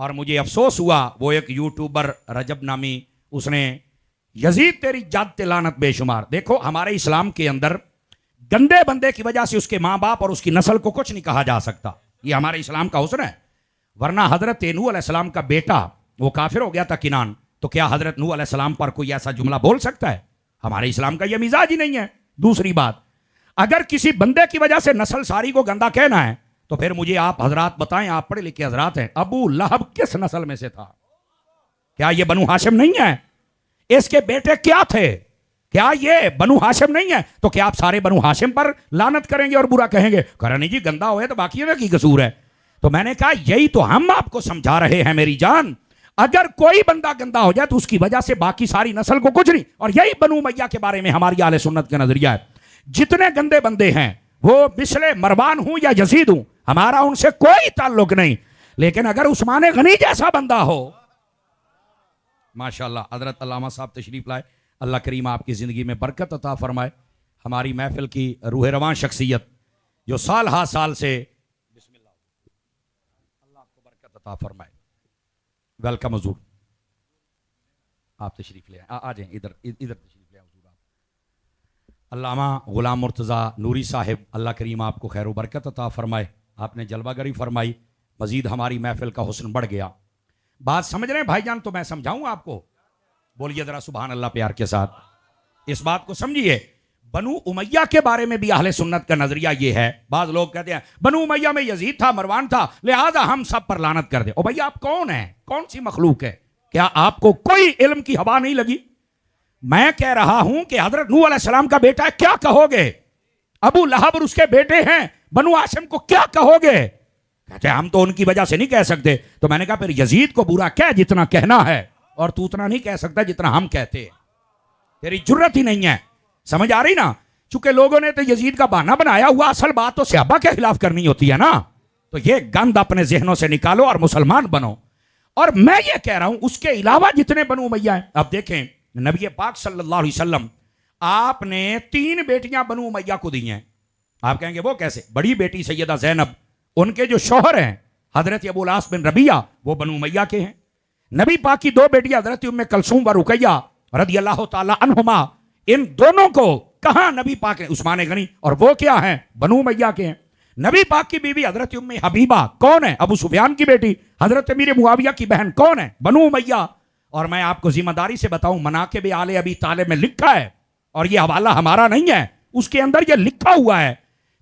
और मुझे अफसोस हुआ, वो एक यूट्यूबर रजब नामी, उसने यजीद तेरी जात लानत बेशुमार। देखो हमारे इस्लाम के अंदर गंदे बंदे की वजह से उसके माँ बाप और उसकी नस्ल को कुछ नहीं कहा जा सकता, ये हमारे इस्लाम का हुस्न है। वरना हजरत नूह अलैहिस्सलाम का बेटा वो काफिर हो गया था किनान, तो क्या हजरत नूह अलैहिस्सलाम पर कोई ऐसा जुमला बोल सकता है? हमारे इस्लाम का यह मिजाज ही नहीं है। दूसरी बात, अगर किसी बंदे की वजह से नस्ल सारी को गंदा कहना है तो फिर मुझे आप हजरात बताएं, आप पढ़े लिखे हजरात हैं, अबू लहब किस नस्ल में से था? क्या ये बनु हाशिम नहीं है? इसके बेटे क्या थे? क्या ये बनु हाशिम नहीं है? तो क्या आप सारे बनु हाशिम पर लानत करेंगे और बुरा कहेंगे? करनी जी गंदा हो तो बाकी में की कसूर है। तो मैंने कहा यही तो हम आपको समझा रहे हैं मेरी जान, अगर कोई बंदा गंदा हो जाए तो उसकी वजह से बाकी सारी नस्ल को कुछ नहीं। और यही बनु उमैया के बारे में हमारी आले सुन्नत का नजरिया है। जितने गंदे बंदे हैं, वो मिसले मरवान हूं या यजीद हूं, हमारा उनसे कोई ताल्लुक नहीं। लेकिन अगर उस्मान गनी जैसा बंदा हो, माशाल्लाह, हजरत अल्लामा साहब तशरीफ लाए, अल्लाह करीम आपकी जिंदगी में बरकत अता फरमाए। हमारी महफिल की रूह रवान शख्सियत जो साल हा साल से, बिस्मिल्लाह, अल्लाह आपको बरकत अता फरमाए। वेलकम हुजूर, आप तशरीफ ले आए, आ जाएं इधर तशरीफ ले आए हुजूर। आप अल्लामा गुलाम मुर्तज़ा नूरी साहिब, अल्लाह करीम आपको खैर व बरकत अता फरमाए। आपने जलवागरी फरमाई, मजीद हमारी महफिल का हुस्न बढ़ गया। बात समझ रहे हैं भाईजान? तो मैं समझाऊं आपको, बोलिए जरा सुभान अल्लाह प्यार के साथ। इस बात को समझिए, बनु उमैया के बारे में भी अहले सुन्नत का नजरिया ये है। बाज लोग कहते हैं बनु उमैया में यजीद था, मरवान था, लिहाजा हम सब पर लानत कर दे। ओ भैया आप कौन है? कौन सी मखलूक है? क्या आपको कोई इल्म की हवा नहीं लगी? मैं कह रहा हूं कि हजरत नूह अलैहिस्सलाम का बेटा है, क्या कहोगे? अबू लहब और उसके बेटे हैं बनु हाशिम को, क्या कहोगे? कहते हम तो उनकी वजह से नहीं कह सकते। तो मैंने कहा फिर यजीद को बुरा कह जितना कहना है, और तू उतना नहीं कह सकता जितना हम कहते हैं, तेरी जुर्रत ही नहीं है। समझ आ रही ना? चूंकि लोगों ने तो यजीद का बहाना बनाया हुआ, असल बात तो सहाबा के खिलाफ करनी होती है ना। तो ये गंद अपने जहनों से निकालो और मुसलमान बनो। और मैं ये कह रहा हूं उसके अलावा जितने बनु उमैया हैं, अब देखें नबी पाक सल्लल्लाहु अलैहि वसल्लम, आपने 3 बेटियां बनु उमैया को दी हैं। आप कहेंगे वो कैसे? बड़ी बेटी सैयदा ज़ैनब, उनके जो शौहर हैं हजरत अबू अल-आस बिन रबिया, वो बनु उमैया के हैं। नबी पाक की 2 बेटियां हजरत उम्मे कुलसूम व रुकैया रदियल्लाहु ताला अन्हुमा, इन दोनों को कहा नबी पाक ने? उस्मान गनी, और वो क्या है? बनु उमैया के हैं। नबी पाक की बीवी हजरत उम्मे हबीबा कौन है? अबू सुफियान की बेटी, हजरत अमीर मुआविया की बहन कौन है? बनु उमैया। और मैं आपको जिम्मेदारी से बताऊं, मनाकिब आले अबी तालिब में लिखा है, और ये हवाला हमारा नहीं है, उसके अंदर ये लिखा हुआ है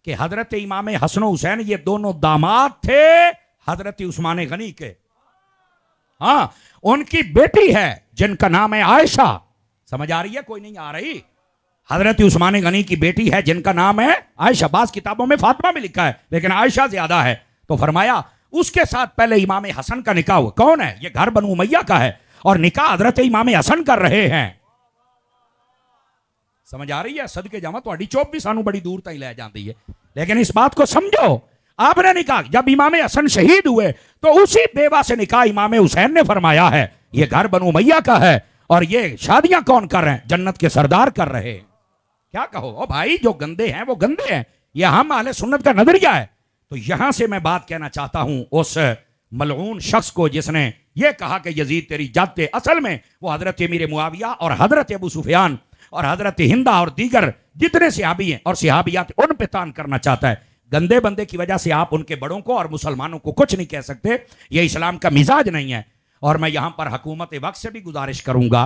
कि हजरत इमाम हसन हुसैन ये दोनों दामाद थे हजरत उस्मान गनी के। हाँ, उनकी बेटी है जिनका नाम है आयशा। समझ आ रही है? कोई नहीं आ रही? हजरत उस्मान गनी की बेटी है जिनका नाम है आयशा। बास किताबों में फातिमा में लिखा है, लेकिन आयशा ज्यादा है। तो फरमाया उसके साथ पहले इमाम हसन का निकाह हुआ। कौन है? ये घर बनु उमैया का है, और निकाह हजरत इमाम हसन कर रहे हैं। समझ आ रही है? सदके जावा तो चोप भी सानू बड़ी दूर तक ले जाती है। लेकिन इस बात को समझो, आपने निकाह जब इमाम हसन शहीद हुए तो उसी बेवा से निकाह इमाम हुसैन ने फरमाया है। ये घर बनु उमैया का है, और ये शादियां कौन कर रहे हैं? जन्नत के सरदार कर रहे हैं। क्या कहो? ओ भाई, जो गंदे हैं वो गंदे हैं, ये हम अहले सुन्नत का नजरिया है। तो यहां से मैं बात कहना चाहता हूं उस मलऊन शख्स को जिसने ये कहा कि यजीद तेरी जाते, असल में वो हजरत अमीर मुआविया और हजरत अबू सुफियान और हजरत हिंदा और दीगर जितने सहाबी हैं और सहाबियात, उन पे तान करना चाहता है। गंदे बंदे की वजह से आप उनके बड़ों को और मुसलमानों को कुछ नहीं कह सकते, ये इस्लाम का मिजाज नहीं है। और मैं यहां पर हुकूमत वक्त से भी गुजारिश करूंगा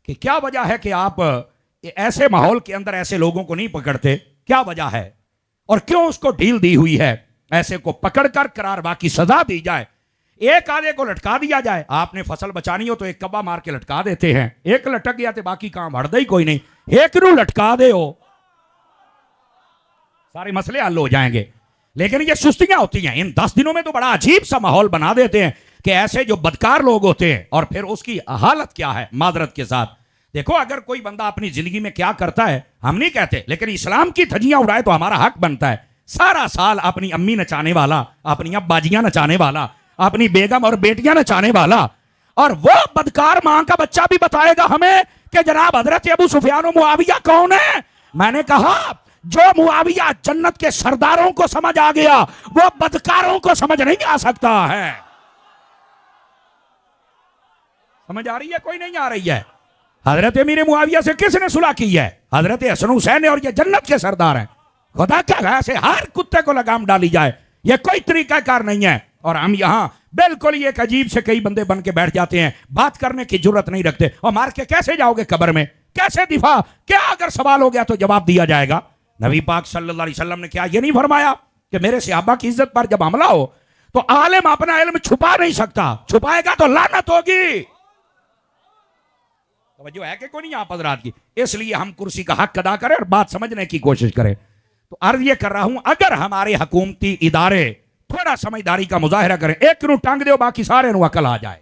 कि क्या वजह है कि आप ऐसे माहौल के अंदर ऐसे लोगों को नहीं पकड़ते? क्या वजह है और क्यों उसको ढील दी हुई है? ऐसे को पकड़कर करारवा की सजा दी जाए, एक आधे को लटका दिया जाए। आपने फसल बचानी हो तो एक कब्बा मार के लटका देते हैं, एक लटक गया तो बाकी काम हड़दा ही कोई नहीं, एक रू लटका दे हो, सारे मसले हल हो जाएंगे। लेकिन ये सुस्तियां होती हैं। इन 10 दिनों में तो बड़ा अजीब सा माहौल बना देते हैं कि ऐसे जो बदकार लोग होते हैं, और फिर उसकी हालत क्या है माजरत के साथ। देखो, अगर कोई बंदा अपनी जिंदगी में क्या करता है हम नहीं कहते, लेकिन इस्लाम की धज्जियां उड़ाए तो हमारा हक बनता है। सारा साल अपनी अम्मी नचाने वाला, अपनी अब्बाजियां नचाने वाला, अपनी बेगम और बेटियां नचाने वाला, और वो बदकार मां का बच्चा भी बताएगा हमें कि जनाब हजरत अबू सुफियान और मुआविया कौन है। मैंने कहा जो मुआविया जन्नत के सरदारों को समझ आ गया, वो बदकारों को समझ नहीं आ सकता है। समझ आ रही है कोई नहीं आ रही है? हजरत अमीर मुआविया से किसने सुलह की है? हजरत हसन हुसैन और ये जन्नत के सरदार हैं। खुदा क्या ऐसे हर कुत्ते को लगाम डाली जाए, ये कोई तरीकाकार नहीं है। और हम यहाँ बिल्कुल ही एक अजीब से कई बंदे बन के बैठ जाते हैं, बात करने की जरूरत नहीं रखते। और मार के कैसे जाओगे कब्र में? कैसे दिफा? क्या अगर सवाल हो गया तो जवाब दिया जाएगा? नबी पाक सल्लल्लाहु अलैहि वसल्लम ने क्या ये नहीं फरमाया कि मेरे सहाबा की इज्जत पर जब हमला हो तो आलिम अपना इल्म छुपा नहीं सकता, छुपाएगा तो लानत होगी। तो है कि कोई नहीं आप हजरात की, इसलिए हम कुर्सी का हक अदा करें और बात समझने की कोशिश करें। तो अर्ज ये कर रहा हूं, अगर हमारे हुकूमती इदारे थोड़ा समझदारी का मुजाहरा करें, एक नू टांग दो बाकी सारे नू अकल आ जाए।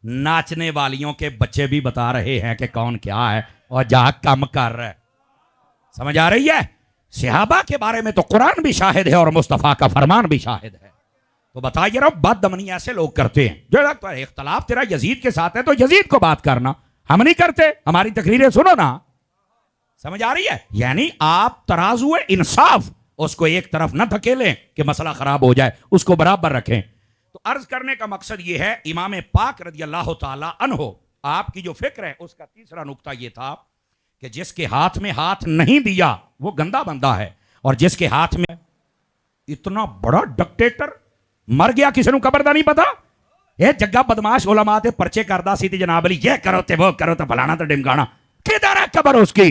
नाचने वालियों के बच्चे भी बता रहे हैं कि कौन क्या है और जा कम कर रहा है। समझ आ रही है? सहाबा के बारे में तो कुरान भी शाहिद है और मुस्तफा का फरमान भी शाहिद है। तो बताइए ना, बददमनी ऐसे लोग करते हैं। जो लगता है इख्तलाफ तेरा यजीद के साथ है तो यजीद को बात करना, हम नहीं करते, हमारी तकरीरें सुनो ना। समझ आ रही है? यानी आप तराजुए इंसाफ उसको एक तरफ न धकेलें कि मसला खराब हो जाए, उसको बराबर रखें। तो अर्ज करने का मकसद यह है, इमाम पाक रज़ी अल्लाह ताला अन्हो आपकी जो फिक्र है उसका तीसरा नुक्ता यह था कि जिसके हाथ में हाथ नहीं दिया वो गंदा बंदा है, और जिसके हाथ में इतना बड़ा डिक्टेटर मर गया, किसी को कबर दा नहीं पता। ये जग्गा बदमाश उलमा ते परचे करदा सी ते जनाब अली ये करो ते वो करो तो फलाना तो डिमकाना, किधर है कबर उसकी?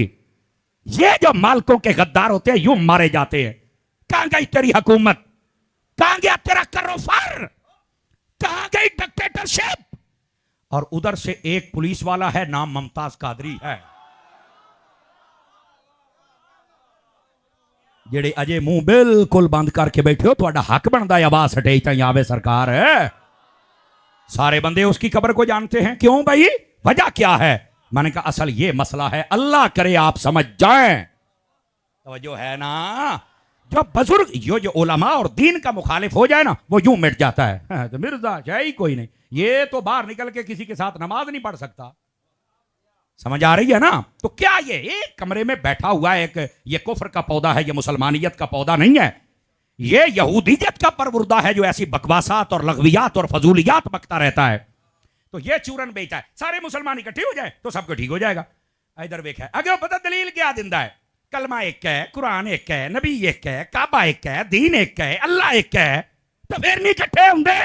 ये जो मालकों के गद्दार होते हैं यूं मारे जाते हैं। कहां गई तेरी हुकूमत? कहां गया तेरा करोफर? कहां गई डिक्टेटरशिप? और उधर से एक पुलिस वाला है, नाम मुमताज कादरी है, जेड़े अजे मुंह बिल्कुल बंद करके बैठे हो, तुहाडा हक बनता है आवाज हटे ताई आवे सरकार है। सारे बंदे उसकी कब्र को जानते हैं। क्यों भाई? वजह क्या है? मैंने कहा असल ये मसला है, अल्लाह करे आप समझ जाएं। तो जो है ना, जो बुजुर्ग जो उलमा और दीन का मुखालिफ हो जाए ना, वो यूं मिट जाता है। तो मिर्जा है ही कोई नहीं, ये तो बाहर निकल के किसी के साथ नमाज नहीं पढ़ सकता। समझ आ रही है ना? तो क्या ये एक कमरे में बैठा हुआ है एक, ये कुफ्र का पौधा है, ये मुसलमानियत का पौधा नहीं है, ये यहूदियत का परवुर्दा है जो ऐसी बकवासात और लग़वियात और फजूलियात बकता रहता है। तो ये चूरन बेचता है, सारे मुसलमान इकट्ठे हो जाए तो सबको ठीक हो जाएगा। इधर देख है अगर पता दलील क्या दिंदा है, कलमा एक है, कुरान एक है, नबी एक है, काबा एक है, दीन एक है, अल्लाह एक है, तो फिर नहीं इकट्ठे होंगे।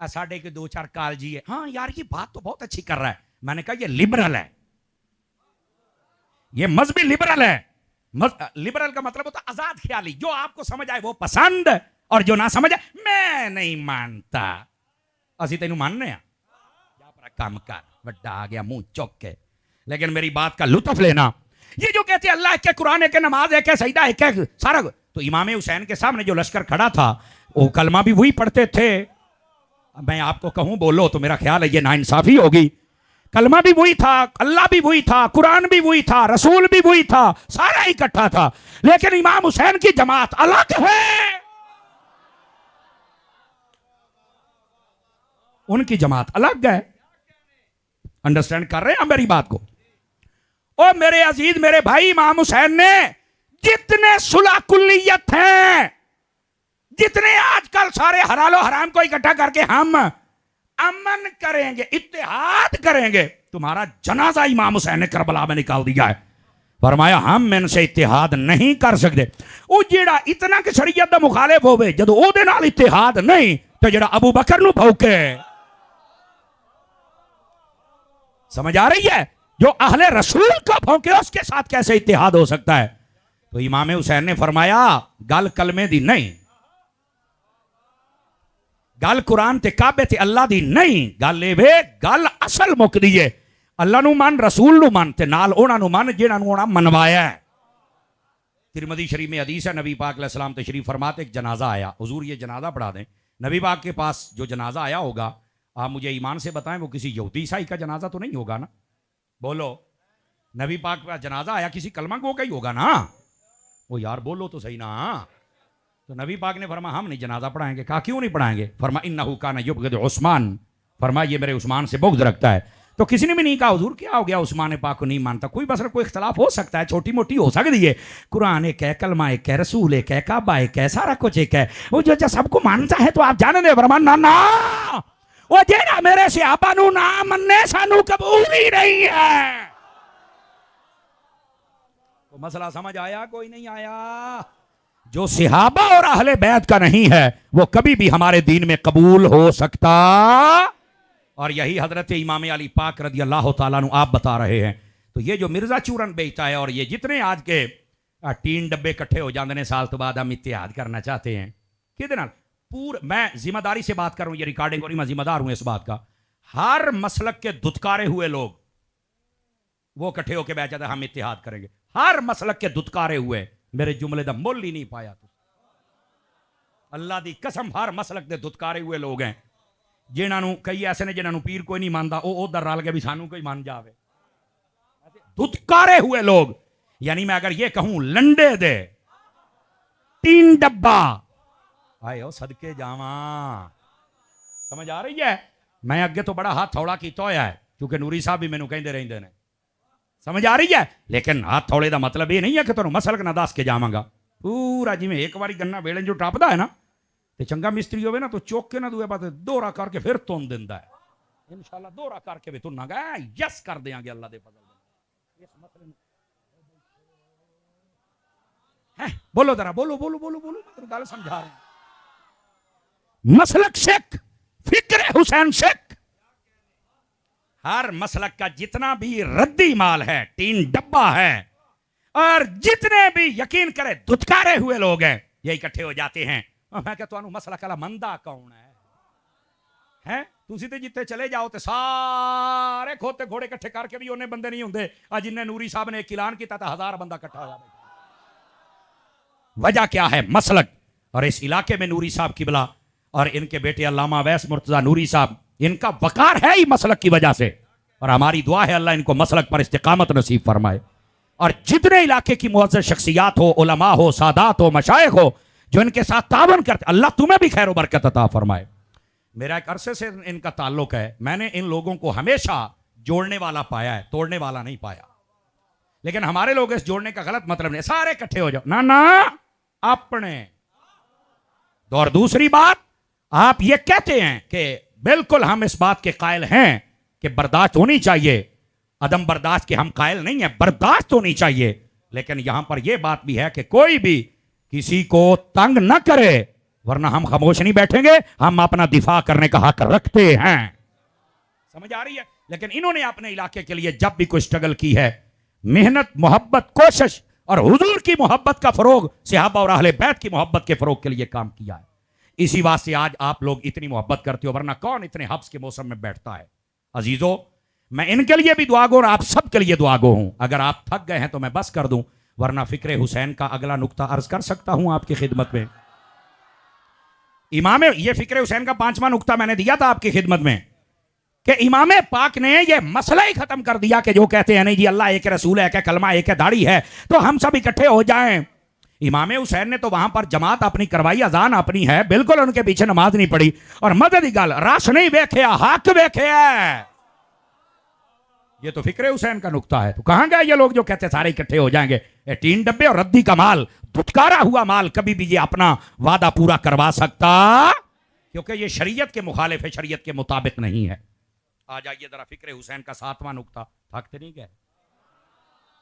साढ़े के दो चार कालजी है, हाँ यार ये बात तो बहुत अच्छी कर रहा है। मैंने कहा ये लिबरल है, ये मजहबी लिबरल है। लिबरल का मतलब होता आजाद ख्याली, जो आपको समझ आए वो पसंद और जो ना समझ आए मैं नहीं मानता। असि तेन मानने काम कर, बड़ा आ गया मुंह चौक के। लेकिन मेरी बात का लुत्फ लेना, ये जो कहते हैं अल्लाह के, कुरान है, नमाज है, सजदा है, सारा। तो इमाम हुसैन के सामने जो लश्कर खड़ा था वो कलमा भी वही पढ़ते थे। मैं आपको कहूं बोलो तो मेरा ख्याल है ये नाइंसाफी होगी। कलमा भी वही था, अल्लाह भी वही था, कुरान भी वही था, रसूल भी वही था, सारा इकट्ठा था। लेकिन इमाम हुसैन की जमात अलग है, उनकी जमात अलग है। अंडरस्टैंड कर रहे हैं मेरी बात को? ओ मेरे अजीज मेरे भाई, इमाम हुसैन ने जितने सुलह कुल्लियत हैं, जितने आजकल सारे हलालो हराम को इकट्ठा करके हम अमन करेंगे, इत्तेहाद करेंगे, तुम्हारा जनाजा इमाम हुसैन ने करबला में निकाल दिया है। फरमाया हम इनसे इत्तेहाद नहीं कर सकते। वो जेड़ा इतना कि शरीयत दा मुखालिफ होवे, जदों ओदे नाल इत्तेहाद नहीं तो जेड़ा अबू बकर नू भौके। समझ आ रही है? जो अहले रसूल को भौंके उसके साथ कैसे इत्तेहाद हो सकता है? तो इमाम हुसैन ने फरमाया गल कलमे दी नहीं, गल कुरान ते काबे ते अल्लाह दी नहीं, गल ए वे गल असल मुकदी है अल्लाह नू मन, रसूल नू मन ते नाल उहनां नू मन जिहनां नू उहनां मनवाया है। तिरमिज़ी शरीफ में हदीस है, नबी पाक अलैहिस्सलाम तशरीफ फरमाते एक जनाजा आया, हुजूर ये जनाजा पढ़ा दें। नबी पाक के पास जो जनाजा आया होगा, आप मुझे ईमान से बताएं वो किसी यहूदी ईसाई का जनाजा तो नहीं होगा ना? बोलो, नबी पाक का जनाजा आया किसी कलमा गो का ही होगा ना? वो यार बोलो तो सही ना। तो नबी पाक ने फरमा हम नहीं जनाजा पढ़ाएंगे। कहा क्यों नहीं पढ़ाएंगे? फरमा इन्नहु काना युबग़िदु उस्मान, फरमा ये मेरे उस्मान से बुग़्ज़ रखता है। तो किसी ने भी नहीं कहा हुजूर क्या हो गया, उस्मान पाक को नहीं मानता। कोई बस कोई इख्तलाफ हो सकता है, छोटी मोटी हो सकती है, कुरान एक है, कलमा एक है, रसूल एक है, काबा एक है, सारा कुछ एक है, वो जो सबको मानता है तो आप जाने दे। फरमा ना ना, वो जेड़ा मेरे सहाबा नू ना मन्ने सानू कबूल ही नहीं है। तो मसला समझ आया? कोई नहीं आया? जो सहाबा और अहले बैत का नहीं है वो कभी भी हमारे दीन में कबूल हो सकता। और यही हजरत इमाम अली पाक रदी अल्लाह तआला अन्हु आप बता रहे हैं। तो ये जो मिर्जा चूरन बेचता है और ये जितने आज के टीन डब्बे इकट्ठे हो जाते हैं साल तो बाद हम इत्तेहाद करना चाहते हैं कि मैं जिम्मेदारी से बात कर रहा हूं, ये रिकॉर्डिंग और मैं जिम्मेदार हूं इस बात का। हर मसलक के दुत्कारे हुए लोग वो इकट्ठे होकर बैठ जाते हम इत्तेहाद करेंगे। हर मसलक के दुत्कारे हुए मेरे जुमले दा मुल ही नहीं पाया। तो अल्लाह दी कसम हर मसलक दे दुत्कारे हुए लोग हैं जिन्होंने कई ऐसे ने जिन्होंने पीर कोई नहीं मानता वो उधर रल के भी सानू कोई मान जावे। दुत्कारे हुए लोग यानी मैं अगर ये कहूं लंडे दे तीन डब्बा आए सदके जावा। समझ आ रही है? मैं अगे तो बड़ा हाथ थोड़ा किया होया है क्योंकि नूरी साहब भी मैनू कहते रहते हैं। समझ आ रही है? लेकिन हाथ थोड़े का मतलब ये नहीं है कि तुम मसलक ना दस के जावांगा पूरा। जिमें एक बार गन्ना वेलन जो टपदा है ना तो चंगा मिस्त्री होवे ना तो चौक के ना दूए पासे दोहरा करके फिर तुन दिंदा है। इंशाल्लाह दोहरा करके भी तुनागा यस कर देंगे अल्लाह दे फजल। इस मसले है बोलो जरा बोलो बोलो बोलो बोलो मैं गल समझा रहा हूं। मसलक शेख फिक्र हुसैन शेख हर मसलक का जितना भी रद्दी माल है तीन डब्बा है और जितने भी यकीन करे दुत्कारे हुए लोग हैं ये इकट्ठे हो जाते हैं। मैं कहता हूं मसलक वाला मंदा कौन है? तुसी ते जिथे चले जाओ तो सारे खोते घोड़े इकट्ठे करके भी उन्हें बंदे नहीं होंगे। आज जिन्हें नूरी साहब ने एक ऐलान किया था 1000 बंदा इकट्ठा होया। वजह क्या है? मसलक। और इस इलाके में नूरी साहब किबला और इनके बेटे अल्लामा अवैस मुर्तजा नूरी साहब इनका वकार है ही मसलक की वजह से। और हमारी दुआ है अल्लाह इनको मसलक पर इस्तिकामत नसीब फरमाए। और जितने इलाके की मुअज़्ज़ज़ शख्सियात हो, उलमा हो, सादात हो, मशाइख हो जो इनके साथ तावन करते अल्लाह तुम्हें भी खैर बरकत अता फरमाए। मेरा एक अरसे से इनका ताल्लुक है। मैंने इन लोगों को हमेशा जोड़ने वाला पाया है, तोड़ने वाला नहीं पाया। लेकिन हमारे लोग इस जोड़ने का गलत मतलब नहीं, सारे इकट्ठे हो जाओ ना अपने। और दूसरी बात आप ये कहते हैं कि बिल्कुल हम इस बात के कायल हैं कि बर्दाश्त होनी चाहिए। अदम बर्दाश्त के हम कायल नहीं है, बर्दाश्त होनी चाहिए। लेकिन यहां पर यह बात भी है कि कोई भी किसी को तंग न करे वरना हम खामोश नहीं बैठेंगे। हम अपना दिफा करने का हक रखते हैं। समझ आ रही है? लेकिन इन्होंने अपने इलाके के लिए जब भी कोई स्ट्रगल की है, मेहनत, मोहब्बत, कोशिश और हुजूर की मोहब्बत का फरोग, सहाबा और अहले बैत की मोहब्बत के फरोग के लिए काम किया है। इसी वास्ते आज आप लोग इतनी मोहब्बत करते हो, वरना कौन इतने हब्स के मौसम में बैठता है। अजीजों, मैं इनके लिए भी दुआगो और आप सब के लिए दुआगो हूं। अगर आप थक गए हैं तो मैं बस कर दूं, वरना फिक्र हुसैन का अगला नुक्ता अर्ज कर सकता हूं आपकी खिदमत में। इमाम ये फिक्र हुसैन का 5वां नुक्ता मैंने दिया था आपकी खिदमत में कि इमाम पाक ने यह मसला ही खत्म कर दिया कि जो कहते हैं नहीं जी अल्लाह एक, रसूल है, कलमा एक है, दाढ़ी है तो हम सब इकट्ठे हो जाएं। इमाम हुसैन ने तो वहां पर जमात अपनी करवाई, अजान अपनी है, बिल्कुल उनके पीछे नमाज नहीं पड़ी। और मदद गल रश नहीं वेखे, हक वेखे। ये तो फिक्र हुसैन का नुक्ता है। तो कहां गए ये लोग जो कहते सारे इकट्ठे हो जाएंगे? तीन डब्बे और रद्दी का माल, दुत्कारा हुआ माल कभी भी ये अपना वादा पूरा करवा सकता क्योंकि ये शरीयत के मुखालिफ है, शरीयत के मुताबिक नहीं है। आ जाइए जरा फिक्र हुसैन का 7वां नुक्ता। थकते नहीं गए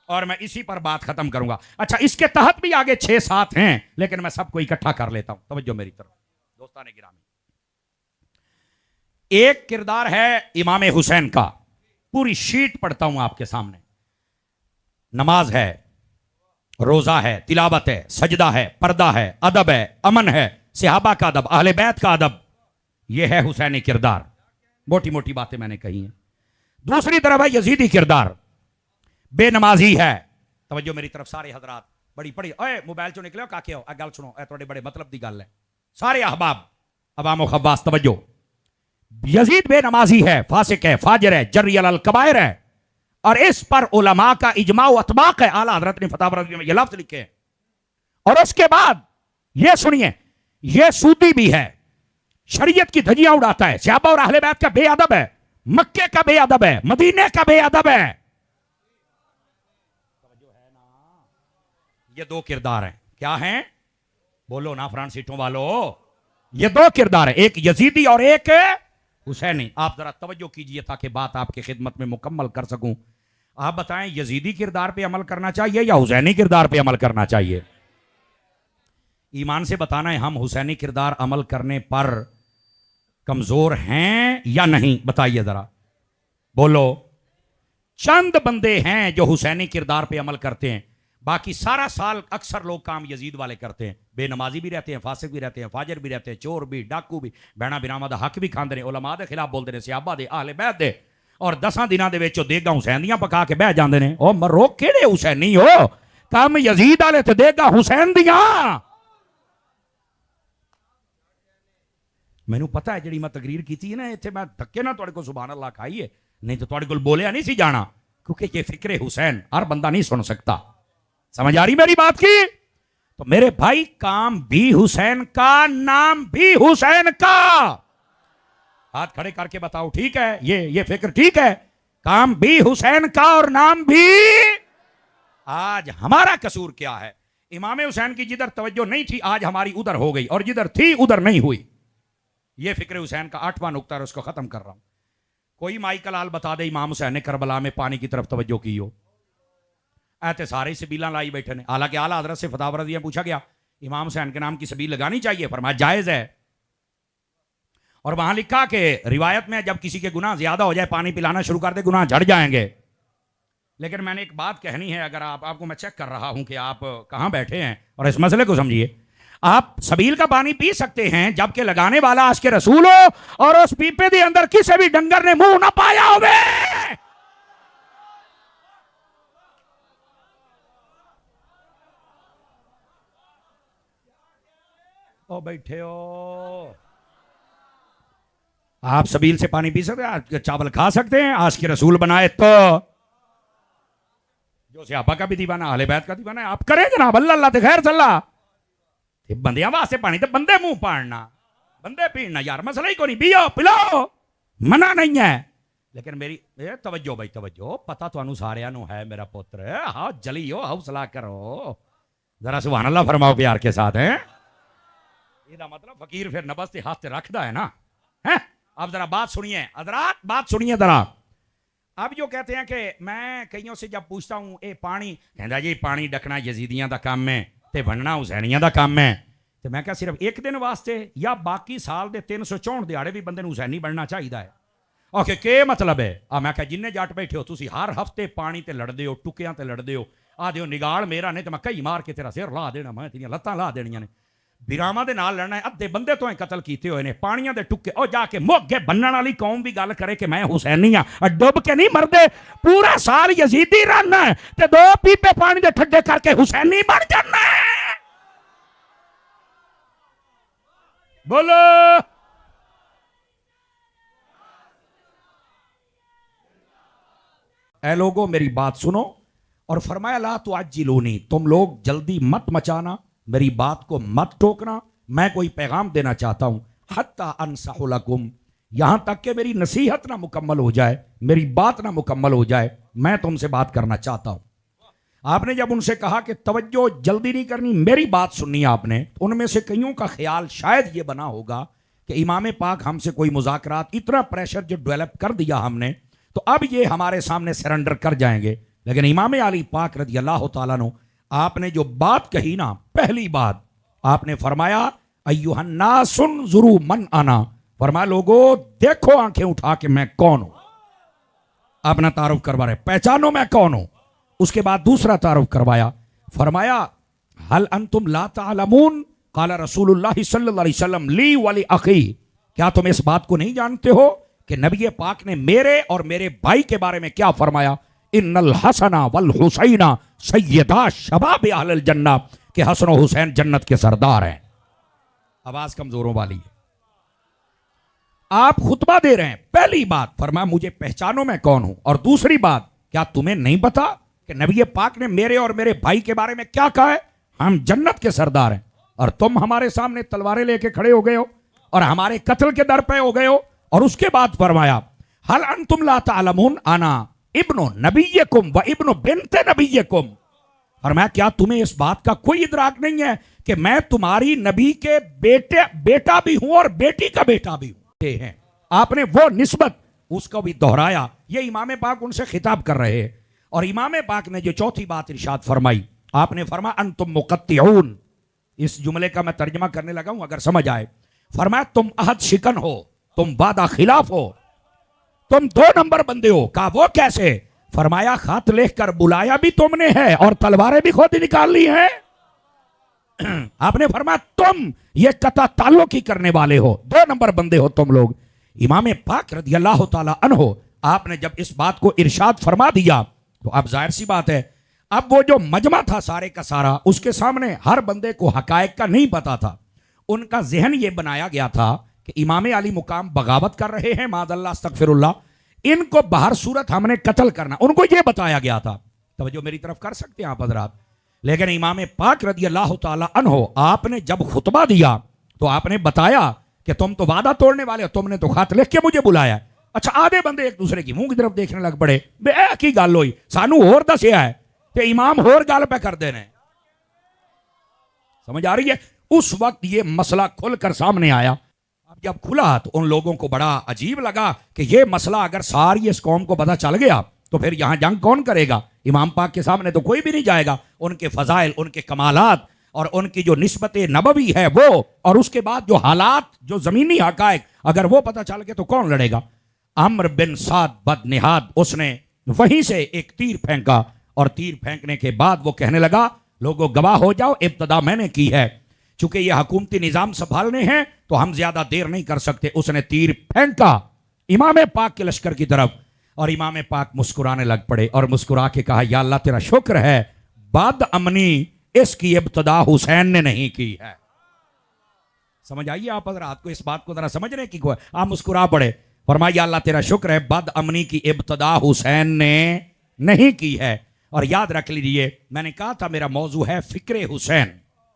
और मैं इसी पर बात खत्म करूंगा। अच्छा, इसके तहत भी आगे 6-7 हैं लेकिन मैं सबको इकट्ठा कर लेता हूं। तवज्जो मेरी तरफ दोस्ताने गिरामी। एक किरदार है इमाम हुसैन का, पूरी शीट पढ़ता हूं आपके सामने। नमाज है, रोजा है, तिलावत है, सजदा है, पर्दा है, अदब है, अमन है, सहाबा का अदब, अहले बैत का अदब। यह है हुसैनी किरदार। मोटी मोटी बातें मैंने कही हैं। दूसरी तरफ है यजीदी किरदार, बेनमाजी है। तवज्जो मेरी तरफ सारे हजरात, बड़ी बड़ी ओए मोबाइल चो निकले काके हो, गल सुनो, थोड़े बड़े मतलब की गल है। सारे अहबाब, अवाम खब्बास, तवज्जो। यजीद बेनमाजी है, फासिक है, फाजिर है, जर्री अल कबायर है और इस पर उलमा का इजमा व अतबाक है। आला हजरत ने फतवा में ये लफ्ज लिखे। और उसके बाद ये सुनिए, ये सूदी भी है, शरीयत की धज्जियां उड़ाता है, सहाबा और अहले बैत का बेअदब है, मक्के का बेअदब है, मदीने का बेअदब है। ये दो किरदार हैं। क्या हैं? बोलो ना फ्रंट सीटों वालों, ये दो किरदार है, एक यजीदी और एक हुसैनी। आप जरा तवज्जो कीजिए ताकि बात आपकी खिदमत में मुकम्मल कर सकूं। आप बताएं, यजीदी किरदार पे अमल करना चाहिए या हुसैनी किरदार पे अमल करना चाहिए? ईमान से बताना है, हम हुसैनी किरदार अमल करने पर कमजोर हैं या नहीं? बताइए जरा, बोलो। चंद बंदे हैं जो हुसैनी किरदार पे अमल करते हैं, बाकी सारा साल अक्सर लोग काम यजीद वाले करते हैं। बेनमाजी भी रहते हैं, फासिक भी रहते हैं, फाजिर भी रहते हैं, चोर भी, डाकू भी, बहना बिनामा दा हक भी खांदे ने, उलमा दे खिलाफ बोलते हैं, सहाबा दे, आहले बैत दे, और 10 दिनां दे विच देगा हुसैन दियां पका के बह जांदे ने। ओ मरो केड़े हुसैनी हो, काम यजीद वाले ते देगा हुसैन दियां। मैनू पता है, जी मैं तकरीर की थी ना इतने, मैं धक्के ना तुहाडे कोल सुभान अल्लाह खाई है, नहीं तो तुहाडे कोल बोलिया नहीं सी जाना, क्योंकि ये फिक्रे हुसैन हर बंदा नहीं सुन सकता। समझ आ रही मेरी बात की? तो मेरे भाई, काम भी हुसैन का, नाम भी हुसैन का। हाथ खड़े करके बताओ, ठीक है? ये फिक्र ठीक है? काम भी हुसैन का और नाम भी। आज हमारा कसूर क्या है? इमाम हुसैन की जिधर तवज्जो नहीं थी, आज हमारी उधर हो गई, और जिधर थी उधर नहीं हुई। ये फिक्र हुसैन का 8वां नुक्ता है, उसको खत्म कर रहा हूं। कोई माई कलाल बता दे इमाम हुसैन ने करबला में पानी की तरफ तवज्जो की हो? ऐसे सारे सबीला लाई बैठे ने। हालांकि आला हजरत से फतवा रज़िया पूछा गया, इमाम हुसैन के नाम की सबील लगानी चाहिए? फरमाया जायज है। और वहां लिखा कि रिवायत में जब किसी के गुनाह ज्यादा हो जाए, पानी पिलाना शुरू कर दे, गुनाह झड़ जाएंगे। लेकिन मैंने एक बात कहनी है, अगर आपको मैं चेक कर रहा हूं कि आप कहां बैठे हैं, और इस मसले को समझिए। आप सबील का पानी पी सकते हैं जबकि लगाने वाला आज के रसूल हो और उस पीपे के अंदर किसी भी डंगर ने मुंह ना पाया होवे। ओ बैठे हो, आप सबील से पानी पी सकते हैं, आप चावल खा सकते हैं, आज के रसूल बनाए तो। जो सहाबा का भी दीवाना, अहले बैत का दीवाना है, आप करें जनाब, अल्लाह अल्लाह ते खैर चला। बंदियां वास्ते पानी तो बंदे मुंह पाड़ना, बंदे पीना, यार मसला ही को नहीं, पियो पिलो, मना नहीं है। लेकिन मेरी तवज्जो भाई तवज्जो, पता तो सारियां नू है मेरा पुत्र, हाँ जलियो, हौसला करो, जरा सुभान अल्लाह फरमाओ प्यार के साथ है। इसका मतलब फकीर फिर नबज से हाथ रखता है ना, है? अब जरा बात सुनिए हज़रात, बात सुनिए जरा। अब जो कहते हैं कि मैं कईयों से जब पूछता हूं, ए पानी, कहता जी पानी डकना यजीदियां दा काम है ते बनना हुसैनियां दा काम है। तो मैं क्या सिर्फ एक दिन वास्ते या बाकी साल दे 364 दिहाड़े भी बंदे हुसैनी बनना चाहिए है? ओके, के मतलब है? मैं क्या जिन्ने जट बैठे हो तुसी हर हफ्ते पानी ते लड़दे हो, टुकियां ते लड़दे हो, आदे हो निगाल मेरा नहीं तो मैं कई मार के तेरा सिर ला देना, मैं तेरियां लत्तां ला देनियां ने। बिरामा दे नाल लड़ना है, अद्धे बंदे तो कतल कीते हुए ने, पानियां दे टुके, और जाके मोगे बनने वाली कौम भी गल करे कि मैं हुसैनी हाँ, डुब के नहीं मरदे। पूरा साल यजीदी रहना है ते 2 पीपे पानी दे ठड्डे करके हुसैनी बन जाना है। बोलो। ऐ लोगों मेरी बात सुनो, और फरमाया ला तो आजिलूनी, तुम लोग जल्दी मत मचाना, मेरी बात को मत टोकना, मैं कोई पैगाम देना चाहता हूं। हत्ता अनसहु लकुम, यहां तक कि मेरी नसीहत ना मुकम्मल हो जाए, मेरी बात ना मुकम्मल हो जाए, मैं तुमसे बात करना चाहता हूं। आपने जब उनसे कहा कि तवज्जो जल्दी नहीं करनी, मेरी बात सुननी आपने, तो उनमें से कईयों का ख्याल शायद ये बना होगा कि इमाम पाक हमसे कोई मुज़ाकरात, इतना प्रेशर जो डेवलप कर दिया हमने, तो अब ये हमारे सामने सरेंडर कर जाएंगे। लेकिन इमाम अली पाक रज़ी अल्लाह तआला अन्हु, आपने जो बात कही ना, पहली बात आपने फरमाया अय्युहन्नासुन ज़ुरू मन आना, फरमाया लोगों देखो आंखें उठा के मैं कौन हूं। अपना तारुफ करवा रहे, पहचानो मैं कौन हूं। उसके बाद दूसरा तारुफ करवाया, फरमाया हल अंतुम ला तालमून, काला रसूलुल्लाह सल्लल्लाहु अलैहि वसल्लम ली वली अखी, क्या तुम इस बात को नहीं जानते हो कि नबी पाक ने मेरे और मेरे भाई के बारे में क्या फरमाया? इन्नल हसना वल हुसैना सय्यदा शबाब अहलल जन्ना, कि हसन और हुसैन जन्नत के सरदार हैं। आवाज कमजोरों वाली है, आप खुतबा दे रहे हैं। पहली बात फरमाया मुझे पहचानो मैं कौन हूं, और दूसरी बात क्या तुम्हें नहीं पता कि नबी पाक ने मेरे और मेरे भाई के बारे में क्या कहा है? हम जन्नत के सरदार हैं, और तुम हमारे सामने तलवारें लेके खड़े हो गए हो और हमारे कत्ल के दर पे हो गए हो। और उसके बाद फरमाया हल अंतुम ला तालमून आना इब्नु नबिय्यकुम व इब्नु बिन्ते नबिय्यकुम, फरमाया क्या तुम्हें इस बात का कोई इदराक नहीं है कि मैं तुम्हारी नबी के बेटा भी हूं और बेटी का बेटा भी हूं। हैं आपने वो निस्बत उसको भी दोहराया। ये इमाम पाक उनसे खिताब कर रहे हैं। और इमाम पाक ने जो चौथी बात इरशाद फरमाई, आपने फरमाया अंतुम मुकत्तिऊन। इस जुमले का मैं तर्जमा करने लगा हूं, अगर समझ आए। फरमाया तुम अहद शिकन हो, तुम वादा खिलाफ हो, तुम 2 नंबर बंदे हो। कहा वो कैसे? फरमाया खत लिख कर बुलाया भी तुमने है और तलवारें भी खुद ही निकाल ली हैं। आपने फरमाया तुम ये कता ताल्लुकी करने वाले हो, 2 नंबर बंदे हो तुम लोग। इमाम पाक रज़ी अल्लाह ताला अन्हो आपने जब इस बात को इरशाद फरमा दिया तो अब जाहिर सी बात है, अब वो जो मजमा था सारे का सारा, उसके सामने हर बंदे को हकायक का नहीं पता था। उनका जहन ये बनाया गया था कि इमाम अली मुकाम बगावत कर रहे हैं, मादल्ला अस्तगफिरुल्लाह, इनको बाहर सूरत हमने कत्ल करना, उनको ये बताया गया था। तवज्जो मेरी तरफ कर सकते हैं आप हज़रात। लेकिन इमाम पाक रज़ी अल्लाह ताला अन्हो आपने जब खुतबा दिया तो आपने बताया कि तुम तो वादा तोड़ने वाले हो, तुमने तो खत लिख के मुझे बुलाया। अच्छा, आधे बंदे एक दूसरे की मुंह की तरफ देखने लग पड़े, बे की गल हुई, सानू होर दसिया है कि इमाम होर गल पे कर देने। समझ आ रही है? उस वक्त ये मसला खुलकर सामने आया। अब जब खुला तो उन लोगों को बड़ा अजीब लगा कि ये मसला अगर सारी इस कौम को पता चल गया तो फिर यहां जंग कौन करेगा? इमाम पाक के सामने तो कोई भी नहीं जाएगा। उनके फजाइल, उनके कमालात और उनकी जो निस्बत नबवी है वो, और उसके बाद जो हालात, जो जमीनी हकायक, अगर वो पता चल गए तो कौन लड़ेगा? अम्र बिन साद बदनिहाद, उसने वहीं से एक तीर फेंका और तीर फेंकने के बाद वो कहने लगा, लोगों गवाह हो जाओ, इब्तदा मैंने की है, चूंकि ये हुकूमती निजाम संभालने हैं तो हम ज्यादा देर नहीं कर सकते। उसने तीर फेंका इमाम पाक के लश्कर की तरफ और इमाम पाक मुस्कुराने लग पड़े और मुस्कुरा के कहा, या अल्लाह तेरा शुक्र है, बद अमनी इसकी इब्तदा हुसैन ने नहीं की है। समझ आइए आप हज़रात को, इस बात को जरा समझने की को आप मुस्कुरा पड़े। फरमाया अल्लाह तेरा शुक्र है, बद अमनी की इब्तदा हुसैन ने नहीं की है। और याद रख लीजिए, मैंने कहा था मेरा मौजू है फिक्रे हुसैन।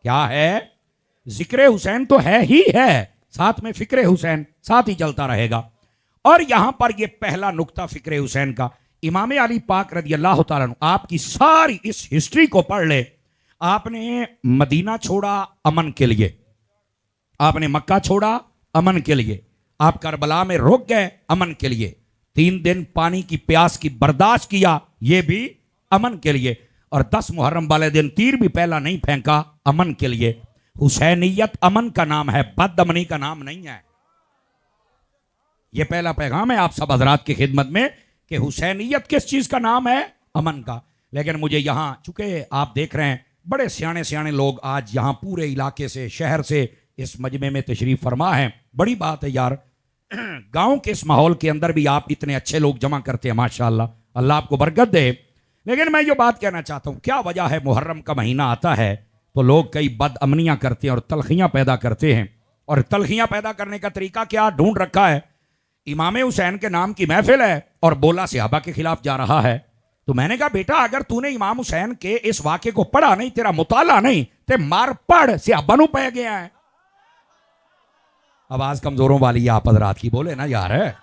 क्या है? जिक्र हुसैन तो है ही है, साथ में फिक्रे हुसैन साथ ही चलता रहेगा। और यहां पर यह पहला नुक्ता फिक्रे हुसैन का, इमाम अली पाक रज़ी अल्लाह ताला अन्हु आपकी सारी इस हिस्ट्री को पढ़ ले। आपने मदीना छोड़ा अमन के लिए, आपने मक्का छोड़ा अमन के लिए, आप करबला में रुक गए अमन के लिए, 3 दिन पानी की प्यास की बर्दाश्त किया, यह भी अमन के लिए, और 10 मुहर्रम वाले दिन तीर भी पहला नहीं फेंका अमन के लिए। हुसैनियत अमन का नाम है, बदअमनी का नाम नहीं है। यह पहला पैगाम है आप सब हजरात की खिदमत में कि हुसैनियत किस चीज का नाम है? अमन का। लेकिन मुझे यहां, चूंकि आप देख रहे हैं बड़े सियाने सियाने लोग आज यहां पूरे इलाके से, शहर से इस मजमे में तशरीफ फरमा है, बड़ी बात है यार। गांव के इस माहौल के अंदर भी आप इतने अच्छे लोग जमा करते हैं, माशाअल्लाह, अल्लाह आपको बरकत दे। लेकिन मैं ये बात कहना चाहता हूं, क्या वजह है मुहर्रम का महीना आता है तो लोग कई बदअमनियां करते हैं और तलखियां पैदा करते हैं। और तलखियां पैदा करने का तरीका क्या ढूंढ रखा है? इमाम हुसैन के नाम की महफिल है और बोला सहाबा के खिलाफ जा रहा है। तो मैंने कहा बेटा, अगर तूने इमाम हुसैन के इस वाक़े को पढ़ा नहीं, तेरा मुताला नहीं, ते मार पढ़ सहाबा नू पै गया है। आवाज कमजोरों वाली है आप हजरात की, बोले ना यार, है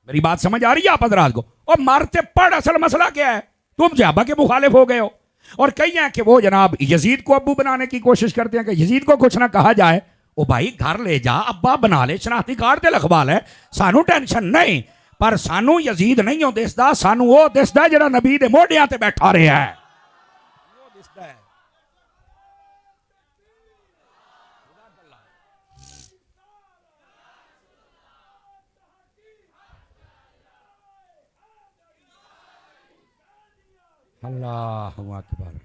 मेरी बात समझ आ रही है आप हजरात को? और मारते पढ़, असल मसला क्या है? तुम सहाबा के मुखालिफ हो गए हो। और कई हैं कि वो जनाब यजीद को अब्बू बनाने की कोशिश करते हैं कि यजीद को कुछ ना कहा जाए, ओ भाई घर ले जा, अब्बा बना ले, शनाख्ती कार्ड दे लिखवा ले, सानू टेंशन नहीं। पर सानू यजीद नहीं हो दिसदा, सानू वो दिसदा जिहड़ा नबी दे मोढियां ते बैठा रहा है, वो दिसदा है। अल्लाहु अकबर।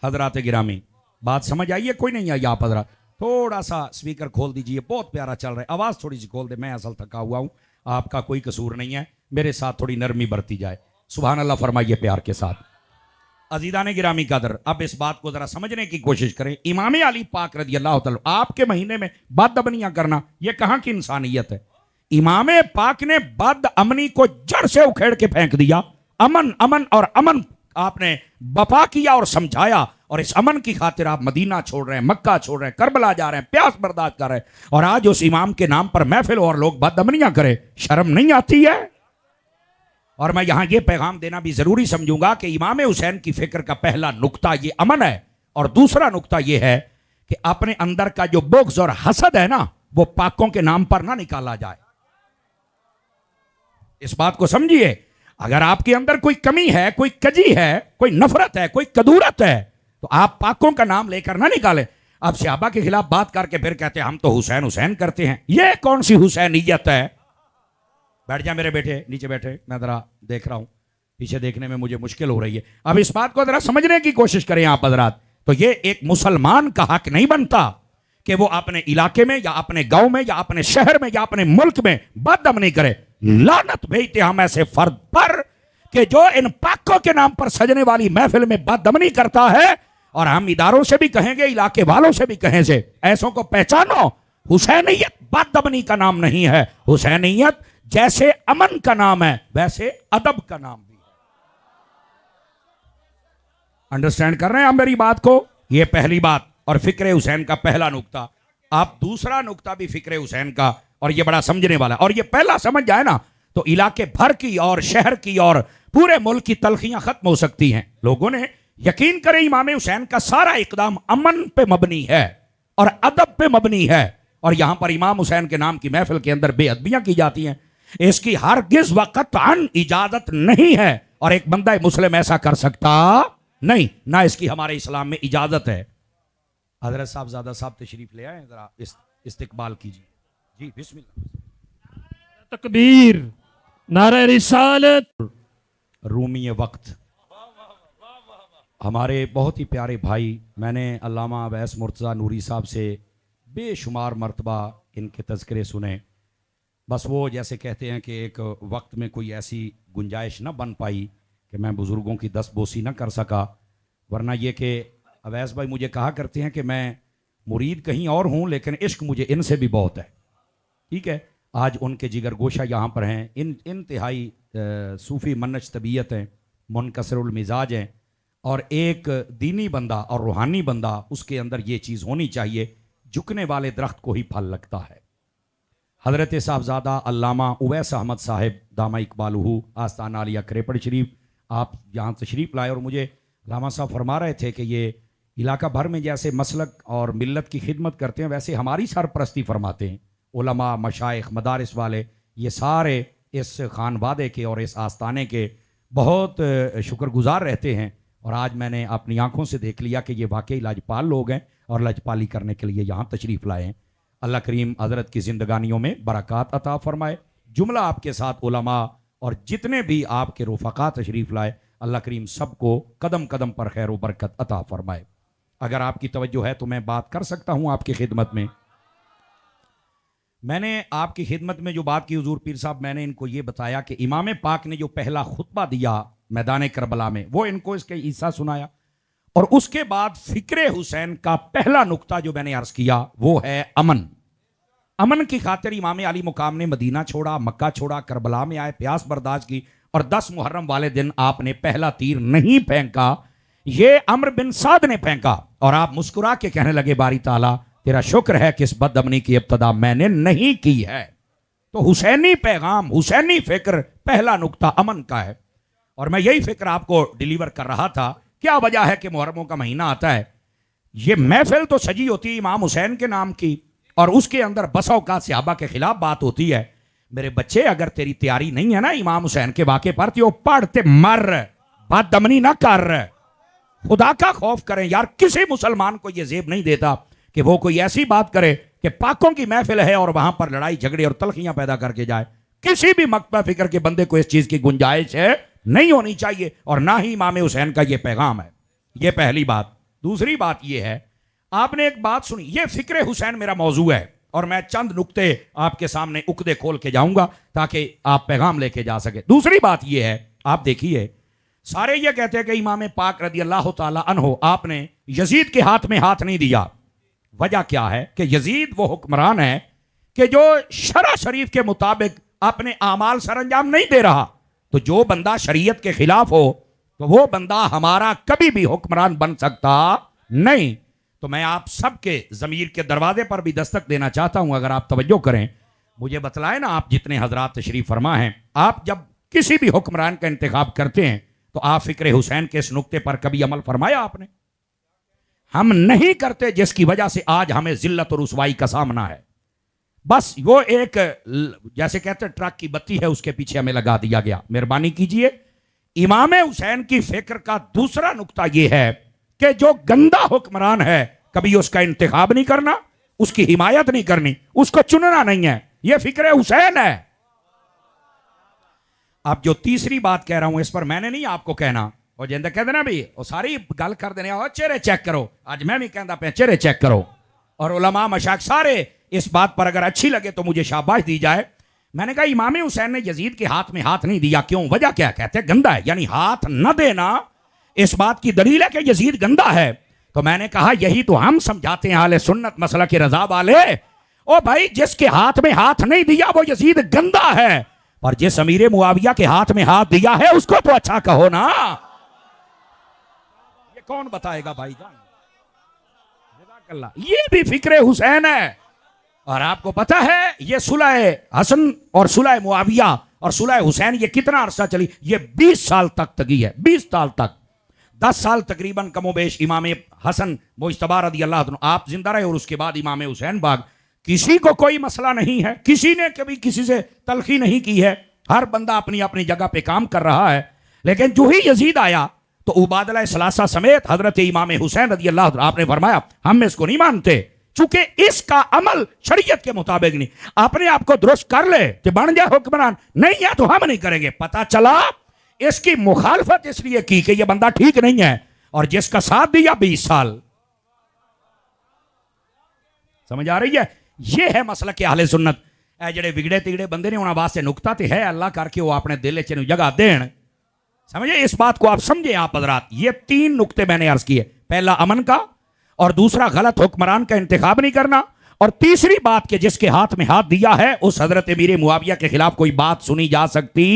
हजरात गिरामी, बात समझ आई है? कोई नहीं आई आप हजरात? थोड़ा सा स्पीकर खोल दीजिए, बहुत प्यारा चल रहा है, आवाज़ थोड़ी सी खोल दे। मैं असल थका हुआ हूँ, आपका कोई कसूर नहीं है, मेरे साथ थोड़ी नरमी बरती जाए। सुभान अल्लाह फरमाइए प्यार के साथ। अजीज़ान गिरामी कदर, अब इस बात को ज़रा समझने की कोशिश करें। इमाम अली पाक रज़ी अल्लाह तआला आपके महीने में बदअमनियाँ करना, यह कहाँ की इंसानियत है? इमाम पाक ने बदअमनी को जड़ से उखेड़ के फेंक दिया। अमन, अमन और अमन आपने बपा किया और समझाया। और इस अमन की खातिर आप मदीना छोड़ रहे हैं, मक्का छोड़ रहे हैं, करबला जा रहे हैं, प्यास बर्दाश्त कर रहे हैं, और आज उस इमाम के नाम पर महफिल और लोग बदअमनियां करें, शर्म नहीं आती है? और मैं यहां यह पैगाम देना भी जरूरी समझूंगा कि इमाम हुसैन की फिक्र का पहला नुक्ता यह अमन है, और दूसरा नुक्ता यह है कि अपने अंदर का जो बुग़्ज़ और हसद है ना, वो पाकों के नाम पर ना निकाला जाए। इस बात को समझिए। अगर आपके अंदर कोई कमी है, कोई कजी है, कोई नफरत है, कोई कदूरत है, तो आप पाकों का नाम लेकर ना निकालें। आप सहाबा के खिलाफ बात करके फिर कहते हैं हम तो हुसैन हुसैन करते हैं। यह कौन सी हुसैनियत है? बैठ जा मेरे बेटे, नीचे बैठे, मैं जरा देख रहा हूं, पीछे देखने में मुझे मुश्किल हो रही है। अब इस बात को जरा समझने की कोशिश करें आप हजरात। तो ये एक मुसलमान का हक नहीं बनता कि वो अपने इलाके में या अपने गांव में या अपने शहर में या अपने मुल्क में बदअमनी करे। लानत भेजते हम ऐसे फर्द पर कि जो इन पाकों के नाम पर सजने वाली महफिल में बदअमनी करता है। और हम इदारों से भी कहेंगे, इलाके वालों से भी कहें से, ऐसों को पहचानो। हुसैनियत बदअमनी का नाम नहीं है। हुसैनियत जैसे अमन का नाम है वैसे अदब का नाम भी है। अंडरस्टैंड कर रहे हैं आप मेरी बात को? यह पहली बात और फिक्रे हुसैन का पहला नुक्ता। आप दूसरा नुक्ता भी फिक्रे हुसैन का, और यह बड़ा समझने वाला, और यह पहला समझ जाए ना तो इलाके भर की और शहर की और पूरे मुल्क की तलखियां खत्म हो सकती हैं। लोगों ने यकीन करें, इमाम हुसैन का सारा इकदाम अमन पे मबनी है और अदब पे मबनी है। और यहां पर इमाम हुसैन के नाम की महफिल के अंदर बेअदबियां की जाती हैं, इसकी हरगिज़ व क़त्अन इजाजत नहीं है। और एक बंदा मुस्लिम ऐसा कर सकता नहीं, ना इसकी हमारे इस्लाम में इजाजत है। हजरत साहब ज़्यादा साहब तशरीफ ले आए, जरा इस्तकबाल कीजिए जी। बिस्मिल्लाह। तकबीर, नारे रिसालत। रूमी वक्त हमारे बहुत ही प्यारे भाई, मैंने अल्लामा अवैस मुर्तज़ा नूरी साहब से बेशुमार मरतबा इनके तज़किरे सुने। बस वो जैसे कहते हैं कि एक वक्त में कोई ऐसी गुंजाइश ना बन पाई कि मैं बुज़ुर्गों की दस्तबोसी ना कर सका। वरना ये कि अवैस भाई मुझे कहा करते हैं कि मैं मुरीद कहीं और हूँ लेकिन इश्क मुझे इनसे भी बहुत है। ठीक है, आज उनके जिगर गोशा यहाँ पर हैं। इंतहाई सूफ़ी मनच तबीयत हैं, मुनकसरुल मिजाज हैं, और एक दीनी बंदा और रूहानी बंदा, उसके अंदर ये चीज़ होनी चाहिए, झुकने वाले दरख्त को ही फल लगता है। हज़रत साहबजादा अल्लामा उवैस अहमद साहिब दामा इकबालहू आस्ताना आलिया करेपड़ शरीफ, आप यहाँ तशरीफ़ लाए और मुझे अल्लामा साहब फरमा रहे थे कि ये इलाका भर में जैसे मसलक और मिल्लत की खिदमत करते हैं वैसे हमारी सरपरस्ती फरमाते हैं। उलमा, मशाइख, मदारिस वाले ये सारे इस खानवादे के और इस आस्ताने के बहुत शुक्रगुजार रहते हैं। और आज मैंने अपनी आंखों से देख लिया कि ये वाकई लाजपाल लोग हैं और लाजपाली करने के लिए यहाँ तशरीफ़ लाए हैं। अल्लाह करीम हज़रत की ज़िंदगानियों में बरक़ात अता फ़रमाए। जुमला आपके साथ उलमा और जितने भी आपके रुफ़क़ा तशरीफ़ लाए, अल्लाह करीम सबको कदम कदम पर खैर व बरकत अता फ़रमाए। अगर आपकी तवज्जो है तो मैं बात कर सकता हूँ आपकी खिदमत में। मैंने आपकी खिदमत में जो बात की हुजूर पीर साहब, मैंने इनको ये बताया कि इमाम पाक ने जो पहला खुतबा दिया मैदान करबला में, वो इनको इसके ईसा सुनाया। और उसके बाद फिक्रे हुसैन का पहला नुक्ता जो मैंने अर्ज किया वो है अमन। अमन की खातिर इमाम अली मुकाम ने मदीना छोड़ा, मक्का छोड़ा, करबला में आए, प्यास बर्दाश्त की, और 10 मुहर्रम वाले दिन आपने पहला तीर नहीं फेंका, ये अम्र बिन साद ने फेंका। और आप मुस्कुरा के कहने लगे, बारी ताला तेरा शुक्र है कि इस बदअमनी की इब्तदा मैंने नहीं की है। तो हुसैनी पैगाम, हुसैनी फिक्र, पहला नुक्ता अमन का है। और मैं यही फिक्र आपको डिलीवर कर रहा था। क्या वजह है कि मुहर्रमों का महीना आता है, ये महफिल तो सजी होती है इमाम हुसैन के नाम की, और उसके अंदर बसों का सहाबा के खिलाफ बात होती है। मेरे बच्चे, अगर तेरी तैयारी नहीं है ना इमाम हुसैन के वाक़े पर, तो पढ़ते मर, बदअमनी ना कर, खुदा का खौफ करें यार। किसी मुसलमान को यह जेब नहीं देता कि वो कोई ऐसी बात करे कि पाकों की महफिल है और वहां पर लड़ाई झगड़े और तलखियां पैदा करके जाए। किसी भी मकबा फिक्र के बंदे को इस चीज की गुंजाइश है नहीं होनी चाहिए, और ना ही इमाम हुसैन का यह पैगाम है। यह पहली बात। दूसरी बात यह है, आपने एक बात सुनी, यह फिक्र हुसैन मेरा मौजू है और मैं चंद नुक्ते आपके सामने उकदे खोल के जाऊंगा ताकि आप पैगाम लेके जा सके। दूसरी बात यह है, आप देखिए, सारे ये कहते हैं कि इमाम पाक रदी अल्लाह ताला अन्हो आपने यजीद के हाथ में हाथ नहीं दिया। वजह क्या है कि यजीद वो हुक्मरान है कि जो शरा शरीफ के मुताबिक अपने आमाल सरंजाम नहीं दे रहा। तो जो बंदा शरीयत के खिलाफ हो तो वो बंदा हमारा कभी भी हुक्मरान बन सकता नहीं। तो मैं आप सबके ज़मीर के दरवाजे पर भी दस्तक देना चाहता हूं, अगर आप तवज्जो करें, मुझे बतलाएं ना, आप जितने हजरात तशरीफ फरमा हैं, आप जब किसी भी हुक्मरान का इंतखाब करते हैं तो आप फिक्र हुसैन के इस नुक्ते पर कभी अमल फरमाया आपने? हम नहीं करते, जिसकी वजह से आज हमें जिल्लत और रुसवाई का सामना है। बस वो एक जैसे कहते हैं ट्रक की बत्ती है, उसके पीछे हमें लगा दिया गया। मेहरबानी कीजिए। इमाम हुसैन की फिक्र का दूसरा नुक्ता यह है कि जो गंदा हुक्मरान है कभी उसका इंतखाब नहीं करना, उसकी हिमायत नहीं करनी, उसको चुनना नहीं है। यह फिक्र हुसैन है। अब जो तीसरी बात कह रहा हूं, इस पर मैंने नहीं आपको कहना, और जिंदा कहते ना भी वो सारी गल कर देने, और चेहरे चेक करो। आज मैं भी कहता पे चेहरे चेक करो, और उलमा मशाक सारे इस बात पर अगर अच्छी लगे तो मुझे शाबाश दी जाए। मैंने कहा इमाम हुसैन ने यजीद के हाथ में हाथ नहीं दिया, क्यों? वजह क्या? कहते गंदा है, यानी हाथ न देना इस बात की दलील है कि यजीद गंदा है। तो मैंने कहा यही तो हम समझाते हैं आले सुन्नत मसला के रजा वाले। ओ भाई, जिसके हाथ में हाथ नहीं दिया वो यजीद गंदा है, पर जिस अमीर मुआविया के हाथ में हाथ दिया है उसको तो अच्छा कहो ना। ये कौन बताएगा भाईजान? ये भी फिक्रे हुसैन है। और आपको पता है ये सुलह हसन और सुलह मुआविया और सुलह हुसैन ये कितना अरसा चली? ये 20 साल तक तगी है, 20 साल तक। 10 साल तकरीबन कमोबेश इमाम हसन मुज्तबा रदी अल्लाह अन्हु आप जिंदा रहे, और उसके बाद इमाम हुसैन बाग। किसी को कोई मसला नहीं है, किसी ने कभी किसी से तलखी नहीं की है, हर बंदा अपनी अपनी जगह पे काम कर रहा है। लेकिन जो ही यजीद आया तो उबादला सलासा समेत हजरत इमाम हुसैन रदी अल्लाह अन्हु आपने फरमाया हम इसको नहीं मानते, चूंकि इसका अमल शरीयत के मुताबिक नहीं। अपने आप को दुरुस्त कर ले कि बन जाए हुक्मरान, नहीं है तो हम नहीं करेंगे। पता चला इसकी मुखालफत इसलिए की कि यह बंदा ठीक नहीं है, और जिसका साथ दिया 20 साल। समझ आ रही है? यह है मसला के अहले सुन्नत। जेडे विगड़े तिगड़े बंदे ने उन्होंने वास्ते नुकता तो है, अल्लाह करके वो अपने दिल च जगह देन। समझे? इस बात को आप समझे आप हजरात। ये 3 नुक्ते मैंने अर्ज किए। पहला अमन का, और दूसरा गलत हुक्मरान का इंतखाब नहीं करना, और तीसरी बात के जिसके हाथ में हाथ दिया है उस हजरत अमीर मुआविया के खिलाफ कोई बात सुनी जा सकती